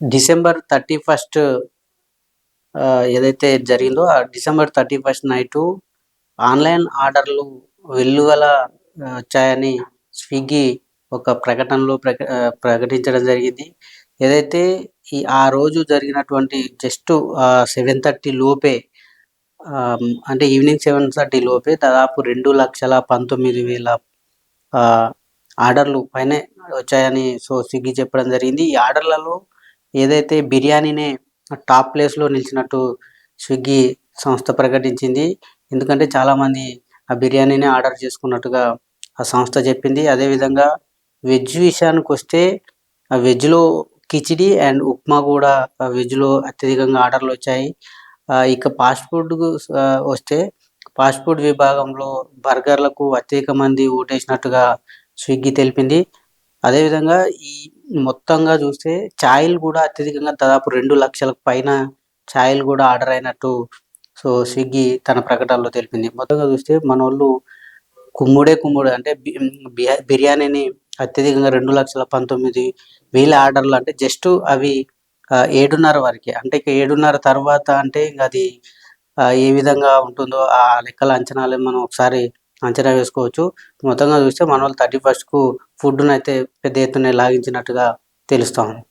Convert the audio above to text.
December 31 ఏదైతే జరిగిందో, ఆ డిసెంబర్ 31 నైటు ఆన్‌లైన్ ఆర్డర్‌లు వెల్లువల వచ్చాయని స్విగ్గీ ఒక ప్రకటనలో ప్రకటించడం జరిగింది. ఏదైతే ఆ రోజు జరిగినటువంటి జస్ట్ 7:30 లోపే అంటే ఈవినింగ్ 7:30 లోపే దాదాపు 2,19,000 ఆర్డర్‌లు పైనే వచ్చాయని స్విగ్గీ చెప్పడం జరిగింది. ఈ ఆర్డర్‌లలో ఏదైతే బిర్యానీనే టాప్ ప్లేస్‌లో నిలిచినట్టు స్విగ్గీ సంస్థ ప్రకటించింది. ఎందుకంటే చాలామంది ఆ బిర్యానీనే ఆర్డర్ చేసుకున్నట్టుగా ఆ సంస్థ చెప్పింది. అదేవిధంగా వెజ్ విషయానికొస్తే ఆ వెజ్‌లో కిచిడి అండ్ ఉప్మా కూడా వెజ్‌లో అత్యధికంగా ఆర్డర్‌లొచ్చాయి. ఇక ఫాస్ట్ ఫుడ్‌కు వస్తే ఫాస్ట్ ఫుడ్ విభాగంలో బర్గర్‌లకు అత్యధిక మంది ఓటేసినట్టుగా స్విగ్గీ తెలిపింది. అదేవిధంగా ఈ మొత్తంగా చూస్తే చాయ్‌లు కూడా అత్యధికంగా దాదాపు 2,00,000కు పైన చాయ్‌లు కూడా ఆర్డర్ అయినట్టు స్విగ్గీ తన ప్రకటనలో తెలిపింది. మొత్తంగా చూస్తే మనోళ్ళు కుమ్ముడే కుమ్ముడు అంటే బిర్యానీని అత్యధికంగా 2,19,000 ఆర్డర్‌లు అంటే జస్ట్ అవి 7:30 వరకే. అంటే ఇక 7:30 తర్వాత అంటే ఇంక అది ఏ విధంగా ఉంటుందో ఆ లెక్కల అంచనాలు మనం ఒకసారి అంచనా వేసుకోవచ్చు. మొత్తంగా చూస్తే మనోళ్ళు 31కు ఫుడ్‌నైతే పెద్ద ఎత్తున లాగించినట్టుగా తెలుస్తా ఉంది.